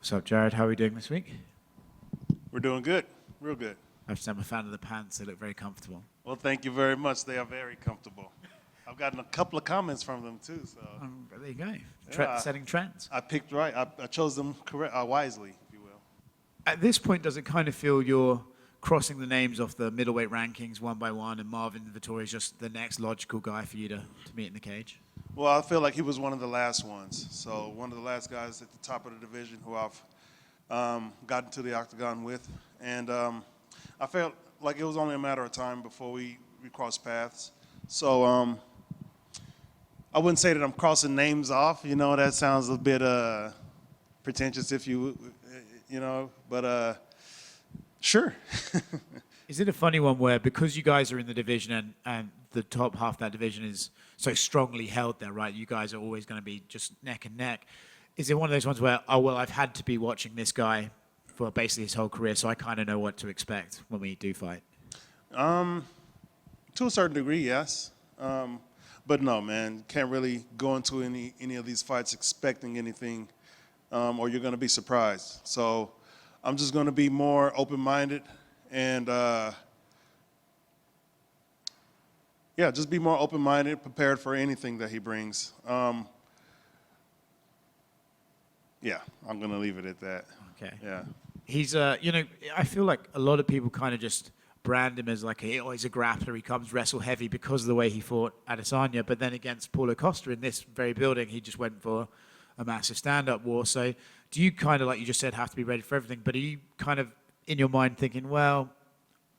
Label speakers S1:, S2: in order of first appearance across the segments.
S1: What's up, Jared? How are we doing this week?
S2: We're doing good, real good.
S1: I have to say I'm a fan of the pants. They look very comfortable.
S2: Well, thank you very much. They are very comfortable. I've gotten a couple of comments from them too. So
S1: There you go.
S2: Yeah.
S1: Setting trends.
S2: I picked right. I chose them wisely, if you will.
S1: At this point, does it kind of feel you're crossing the names off the middleweight rankings one by one, and Marvin Vettori is just the next logical guy for you to meet in the cage?
S2: Well, I feel like he was one of the last ones. So one of the last guys at the top of the division who I've gotten to the octagon with. And I felt like it was only a matter of time before we crossed paths. So I wouldn't say that I'm crossing names off. You know, that sounds a bit pretentious if you know, but sure.
S1: Is it a funny one where, because you guys are in the division and the top half of that division is so strongly held there, right? You guys are always going to be just neck and neck. Is it one of those ones where, oh, well, I've had to be watching this guy for basically his whole career, so I kind of know what to expect when we do fight?
S2: To a certain degree, yes. But no, man, can't really go into any of these fights expecting anything, or you're going to be surprised. So I'm just going to be more open-minded and, just be more open-minded, prepared for anything that he brings. I'm going to leave it at that.
S1: Okay.
S2: Yeah.
S1: He's, I feel like a lot of people kind of just brand him as like, he's a grappler, he comes wrestle heavy because of the way he fought Adesanya, but then against Paulo Costa in this very building, he just went for a massive stand-up war. So do you kind of, like you just said, have to be ready for everything, but are you kind of in your mind thinking, well,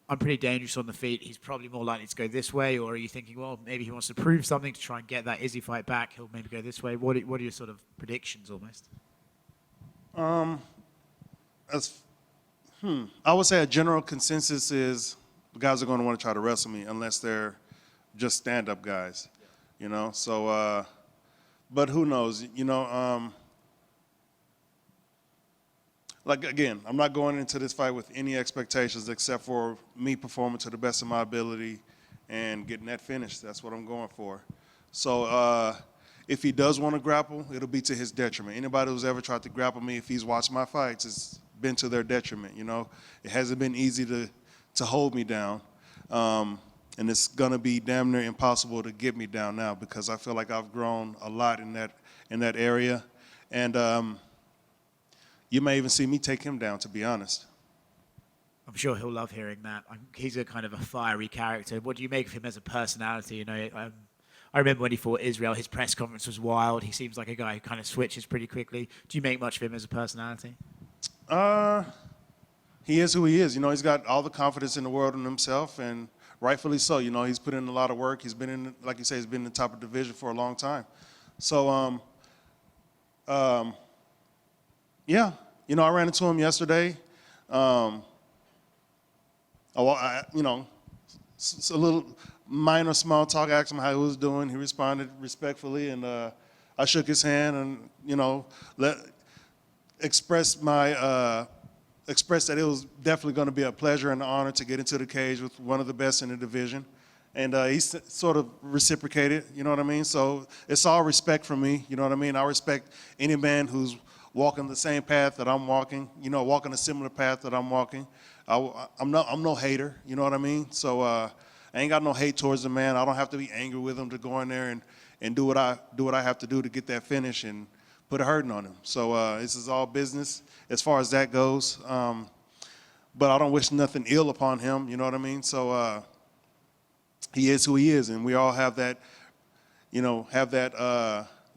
S1: I'm pretty dangerous on the feet, he's probably more likely to go this way, or are you thinking, well, maybe he wants to prove something to try and get that Izzy fight back, he'll maybe go this way? What are your sort of predictions almost?
S2: I would say a general consensus is the guys are going to want to try to wrestle me unless they're just stand-up guys, you know. So, but who knows, you know. Like, again, I'm not going into this fight with any expectations except for me performing to the best of my ability and getting that finish. That's what I'm going for. So if he does want to grapple, it'll be to his detriment. Anybody who's ever tried to grapple me, if he's watched my fights, it's been to their detriment, you know. It hasn't been easy to hold me down. And it's going to be damn near impossible to get me down now because I feel like I've grown a lot in that area. And you may even see me take him down, to be honest.
S1: I'm sure he'll love hearing that. He's a kind of a fiery character. What do you make of him as a personality? You know, I remember when he fought Israel, his press conference was wild. He seems like a guy who kind of switches pretty quickly. Do you make much of him as a personality?
S2: He is who he is. You know, he's got all the confidence in the world in himself, and rightfully so. You know, he's put in a lot of work. He's been in, like you say, he's been in the top of the division for a long time. So, yeah, you know, I ran into him yesterday. You know, it's a little minor small talk. I asked him how he was doing. He responded respectfully, and I shook his hand and, you know, expressed that it was definitely going to be a pleasure and an honor to get into the cage with one of the best in the division. And he sort of reciprocated, you know what I mean? So it's all respect from me, you know what I mean? I respect any man who's walking the same path that I'm walking, you know, walking a similar path that I'm walking. I'm no hater, you know what I mean? So I ain't got no hate towards the man. I don't have to be angry with him to go in there and do what I have to do to get that finish and put a hurting on him. So this is all business as far as that goes. But I don't wish nothing ill upon him, you know what I mean? So he is who he is, and we all have that, you know,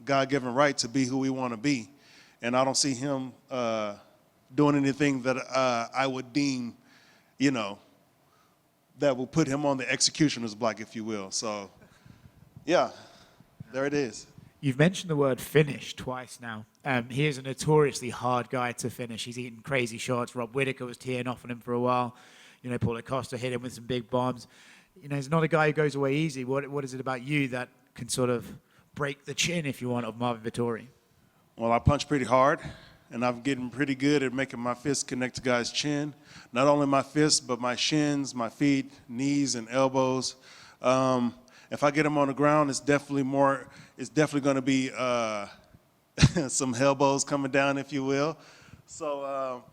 S2: God-given right to be who we want to be. And I don't see him doing anything that I would deem, you know, that will put him on the executioner's block, if you will. So, yeah, there it is.
S1: You've mentioned the word finish twice now. He is a notoriously hard guy to finish. He's eaten crazy shots. Rob Whittaker was teeing off on him for a while. You know, Paulo Costa hit him with some big bombs. You know, he's not a guy who goes away easy. What is it about you that can sort of break the chin, if you want, of Marvin Vettori?
S2: Well, I punch pretty hard, and I'm getting pretty good at making my fists connect to guys' chin. Not only my fists, but my shins, my feet, knees, and elbows. If I get them on the ground, it's definitely going to be some elbows coming down, if you will. So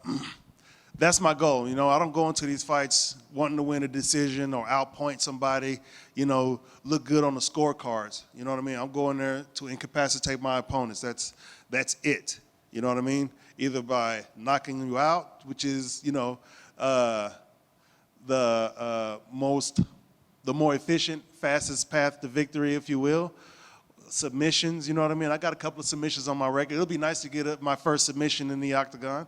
S2: that's my goal. You know, I don't go into these fights wanting to win a decision or outpoint somebody, you know, look good on the scorecards. You know what I mean? I'm going there to incapacitate my opponents. That's it. You know what I mean? Either by knocking you out, which is, you know, the more efficient, fastest path to victory, if you will. Submissions, you know what I mean? I got a couple of submissions on my record. It'll be nice to get my first submission in the octagon.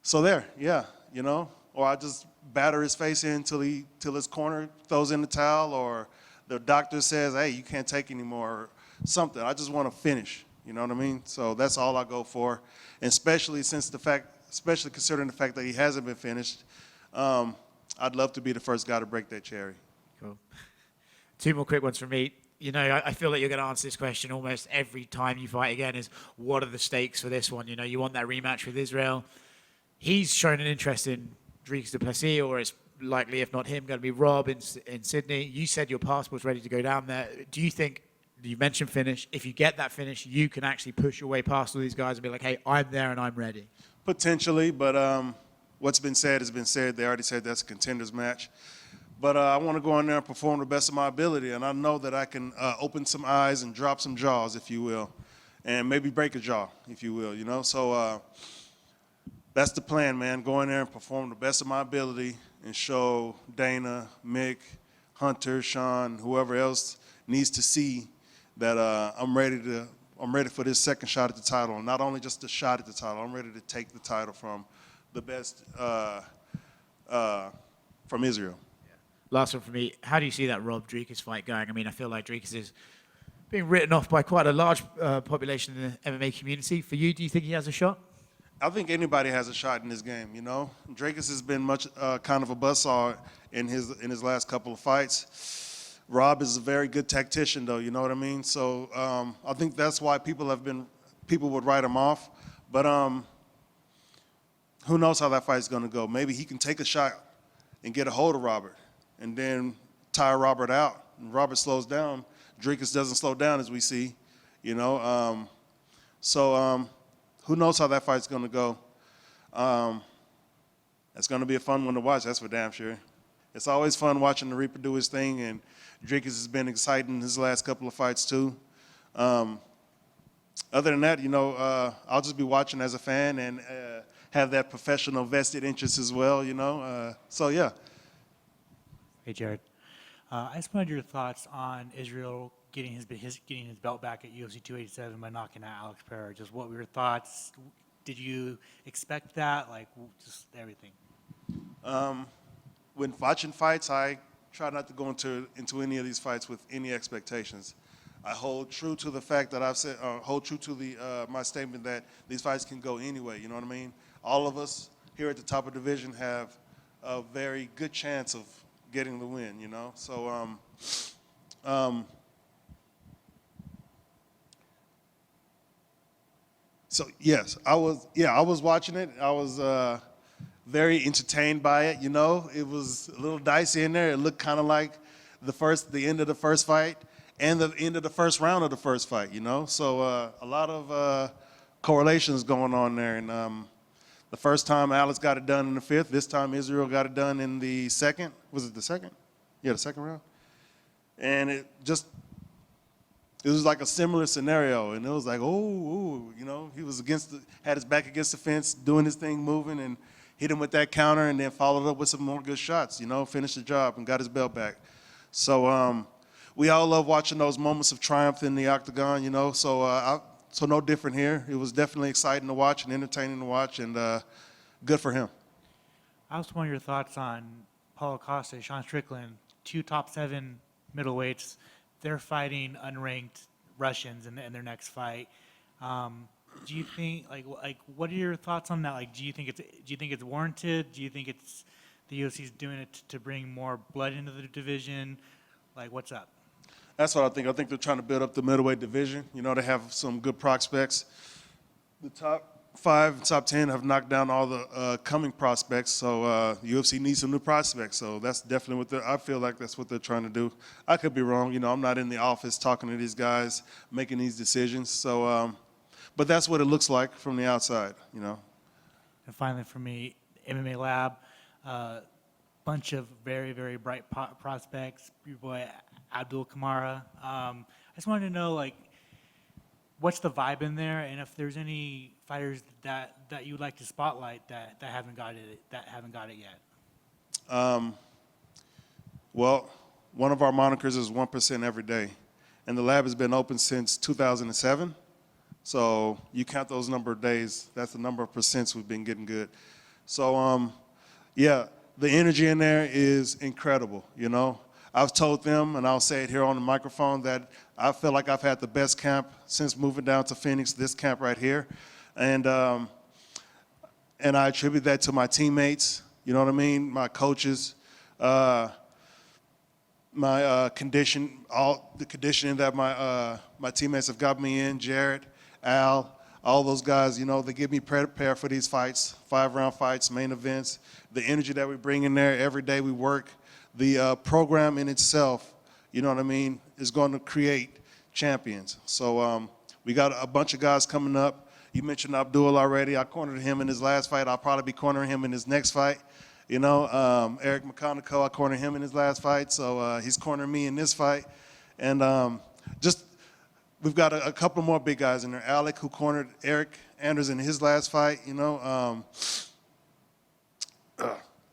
S2: So there, yeah, you know, or I just batter his face in till his corner throws in the towel, or the doctor says, hey, you can't take anymore, or something. I just want to finish, you know what I mean? So that's all I go for, and especially considering the fact that he hasn't been finished, I'd love to be the first guy to break that cherry.
S1: Cool. Two more quick ones from me. You know, I feel like you're going to answer this question almost every time you fight again is, what are the stakes for this one? You know, you want that rematch with Israel. He's shown an interest in Dricus du Plessis, or it's likely, if not him, going to be Rob in Sydney. You said your passport's ready to go down there. Do you think, you mentioned finish, if you get that finish, you can actually push your way past all these guys and be like, hey, I'm there and I'm ready? Potentially,
S2: but what's been said has been said. They already said that's a contenders match. But I want to go in there and perform the best of my ability, and I know that I can open some eyes and drop some jaws, if you will, and maybe break a jaw, if you will, you know? So that's the plan, man. Go in there and perform the best of my ability and show Dana, Mick, Hunter, Sean, whoever else needs to see that I'm ready for this second shot at the title. And not only just a shot at the title, I'm ready to take the title from the best from Israel.
S1: Last one for me. How do you see that Rob Dricus fight going? I mean, I feel like Dricus is being written off by quite a large population in the MMA community. For you, do you think he has a shot?
S2: I think anybody has a shot in this game, you know. Dricus has been much kind of a buzzsaw in his last couple of fights. Rob is a very good tactician, though, you know what I mean? So I think that's why people would write him off. But who knows how that fight's going to go? Maybe he can take a shot and get a hold of Robert and then tire Robert out. And Robert slows down. Dricus doesn't slow down, as we see, you know. Who knows how that fight's going to go? It's going to be a fun one to watch, that's for damn sure. It's always fun watching the Reaper do his thing, and Dricus has been exciting his last couple of fights too. Other than that, you know, I'll just be watching as a fan and have that professional vested interest as well, you know. So, yeah.
S3: Hey, Jared. I just wanted your thoughts on Israel getting his belt back at UFC 287 by knocking out Alex Pereira. Just what were your thoughts? Did you expect that? Like, just everything.
S2: When watching fights, I try not to go into any of these fights with any expectations. I hold true to the fact that I've said, hold true to my statement that these fights can go anyway. You know what I mean? All of us here at the top of the division have a very good chance of getting the win. You know, so. So yes, I was watching it. I was very entertained by it. You know, it was a little dicey in there. It looked kind of like the end of the first fight and the end of the first round of the first fight. You know, so a lot of correlations going on there. And the first time Alex got it done in the fifth. This time Israel got it done in the second. Was it the second? Yeah, the second round. And it was like a similar scenario, and it was like, you know, he was had his back against the fence, doing his thing, moving, and hit him with that counter, and then followed up with some more good shots, you know, finished the job and got his belt back. So we all love watching those moments of triumph in the octagon, you know, so no different here. It was definitely exciting to watch and entertaining to watch, and good for him.
S3: I also want your thoughts on Paulo Costa, Sean Strickland, 2 top 7 middleweights. They're fighting unranked Russians in their next fight. Do you think what are your thoughts on that? Like, do you think it's warranted? Do you think it's the UFC's doing it to bring more blood into the division? Like, what's up?
S2: That's what I think. I think they're trying to build up the middleweight division. You know, they have some good prospects. The top 5, top 10 have knocked down all the coming prospects, so UFC needs some new prospects. So that's definitely I feel like that's what they're trying to do. I could be wrong. You know, I'm not in the office talking to these guys, making these decisions. So, But that's what it looks like from the outside, you know.
S3: And finally, for me, MMA Lab, bunch of very, very bright prospects. Your boy Abdul Kamara. I just wanted to know, like, what's the vibe in there, and if there's any fighters that you would like to spotlight that haven't got it yet.
S2: Well, one of our monikers is 1% every day, and the lab has been open since 2007. So you count those number of days, that's the number of percents we've been getting good. So, yeah, the energy in there is incredible, you know. I've told them, and I'll say it here on the microphone, that I feel like I've had the best camp since moving down to Phoenix, this camp right here. And I attribute that to my teammates, you know what I mean, my coaches, my all the conditioning that my teammates have got me in, Jared, Al, all those guys, you know, they get me prepared for these fights, 5-round fights, main events, the energy that we bring in there, every day we work, the program in itself, you know what I mean, is going to create champions. So we got a bunch of guys coming up. You mentioned Abdul already. I cornered him in his last fight. I'll probably be cornering him in his next fight. You know, Eric McConaughey, I cornered him in his last fight, so he's cornering me in this fight. And just, we've got a couple more big guys in there. Alec, who cornered Eric Anders in his last fight, you know.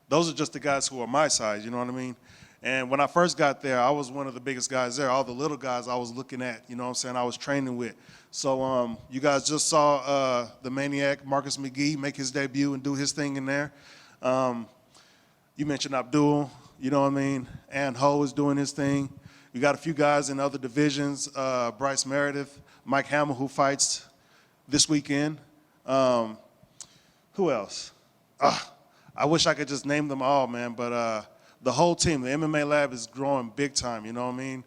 S2: Those are just the guys who are my size, you know what I mean? And when I first got there, I was one of the biggest guys there. All the little guys I was looking at, you know what I'm saying, I was training with. So you guys just saw the Maniac, Marcus McGee, make his debut and do his thing in there. You mentioned Abdul, you know what I mean? And Ho is doing his thing. We got a few guys in other divisions, Bryce Meredith, Mike Hamill, who fights this weekend. Who else? I wish I could just name them all, man, but the whole team, the MMA Lab is growing big time, you know what I mean?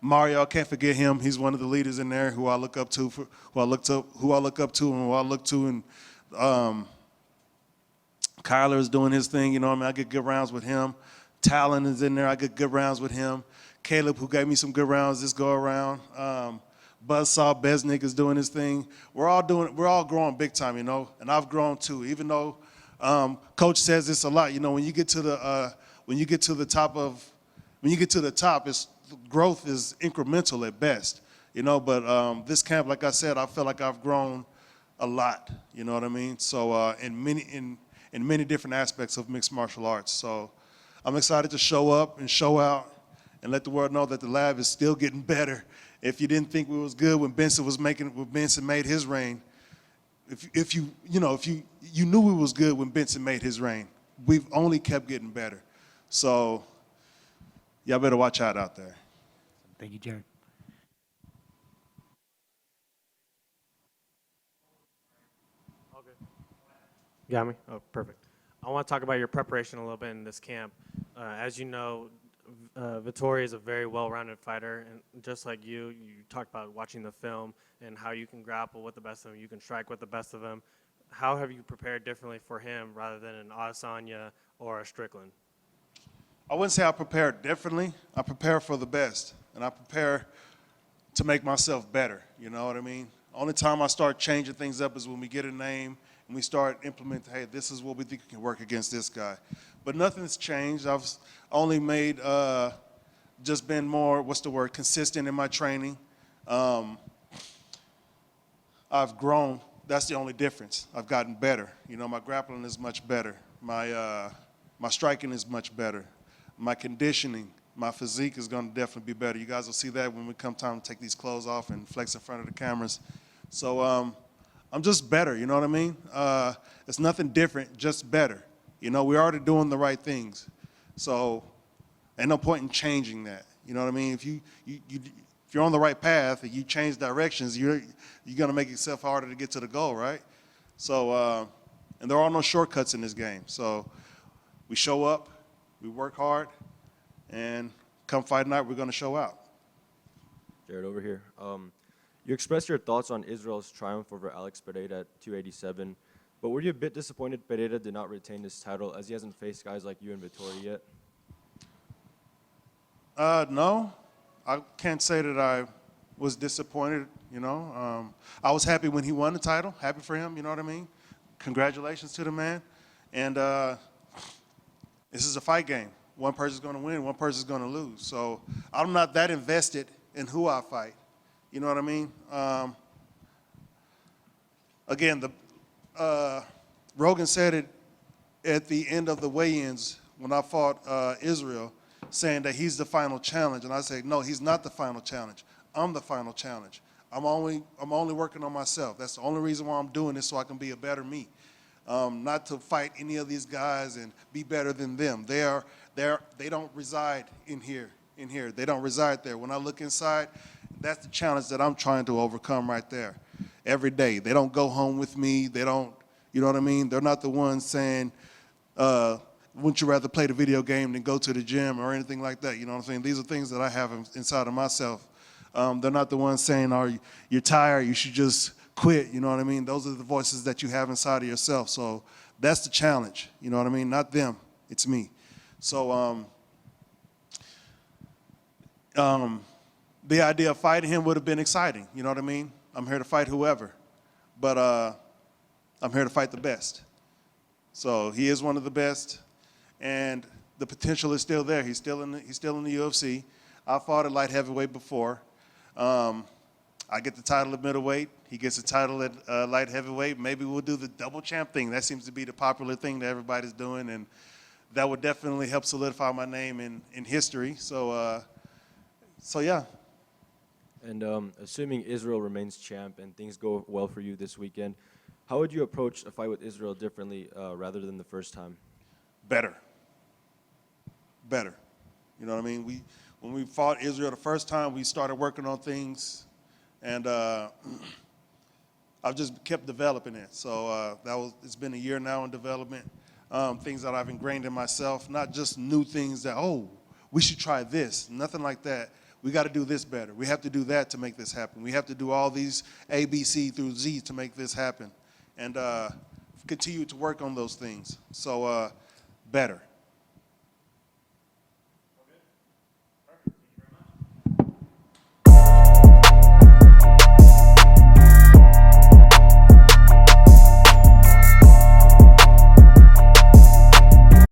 S2: Mario, I can't forget him. He's one of the leaders in there who I look up to, and who I look to, and Kyler is doing his thing, you know what I mean? I get good rounds with him. Talon is in there. I get good rounds with him. Caleb, who gave me some good rounds this go around. Buzzsaw Besnick is doing his thing. We're all growing big time, you know, and I've grown too. Even though Coach says this a lot, you know, when you get to the top, growth is incremental at best, you know. But this camp, like I said, I feel like I've grown a lot, you know what I mean? So in many different aspects of mixed martial arts. So I'm excited to show up and show out and let the world know that the lab is still getting better. If you didn't think we was good when Benson made his reign, if you knew we was good when Benson made his reign, we've only kept getting better. So y'all better watch out there.
S3: Thank you, Jared.
S4: You got me? Oh, perfect. I want to talk about your preparation a little bit in this camp. As you know, Vettori is a very well-rounded fighter, and just like you talked about watching the film and how you can grapple with the best of him, you can strike with the best of him. How have you prepared differently for him rather than an Adesanya or a Strickland?
S2: I wouldn't say I prepare differently. I prepare for the best, and I prepare to make myself better, you know what I mean? Only time I start changing things up is when we get a name and we start implementing, hey, this is what we think can work against this guy. But nothing's changed. I've only made, just been more, consistent in my training. I've grown. That's the only difference. I've gotten better. You know, my grappling is much better. My striking is much better. My conditioning, my physique is going to definitely be better. You guys will see that when we come time to take these clothes off and flex in front of the cameras. So I'm just better, you know what I mean? It's nothing different, just better. You know, we're already doing the right things. So ain't no point in changing that. You know what I mean? If you're on the right path and you change directions, you're going to make yourself harder to get to the goal, right? So, and there are no shortcuts in this game. So we show up, we work hard, and come fight night, we're going to show out.
S5: Jared, over here. You expressed your thoughts on Israel's triumph over Alex Pereira at 287, but were you a bit disappointed Pereira did not retain his title as he hasn't faced guys like you and Vettori yet?
S2: No, I can't say that I was disappointed, you know. I was happy when he won the title, happy for him, you know what I mean? Congratulations to the man. And this is a fight game. One person's going to win, one person's going to lose. So I'm not that invested in who I fight, you know what I mean? Again, Rogan said it at the end of the weigh-ins when I fought Israel, saying that he's the final challenge. And I said, no, he's not the final challenge. I'm the final challenge. I'm only working on myself. That's the only reason why I'm doing this, so I can be a better me. Not to fight any of these guys and be better than them. They don't reside in here. They don't reside there. When I look inside, that's the challenge that I'm trying to overcome right there. Every day. They don't go home with me. They don't, you know what I mean? They're not the ones saying, wouldn't you rather play the video game than go to the gym or anything like that? You know what I'm saying? These are things that I have inside of myself. They're not the ones saying, oh, you're tired, you should just quit. You know what I mean? Those are the voices that you have inside of yourself. So that's the challenge. You know what I mean? Not them. It's me. So the idea of fighting him would have been exciting. You know what I mean? I'm here to fight whoever. But I'm here to fight the best. So he is one of the best. And the potential is still there. He's still in the UFC. I fought at light heavyweight before. I get the title at middleweight. He gets the title at light heavyweight. Maybe we'll do the double champ thing. That seems to be the popular thing that everybody's doing, and that would definitely help solidify my name in history. So yeah.
S5: And assuming Israel remains champ and things go well for you this weekend, how would you approach a fight with Israel differently rather than the first time?
S2: Better. You know what I mean? When we fought Israel the first time, we started working on things, and I've just kept developing it. So it's been a year now in development. Things that I've ingrained in myself, not just new things that, oh, we should try this. Nothing like that. We got to do this better. We have to do that to make this happen. We have to do all these A, B, C through Z to make this happen, and continue to work on those things. So better.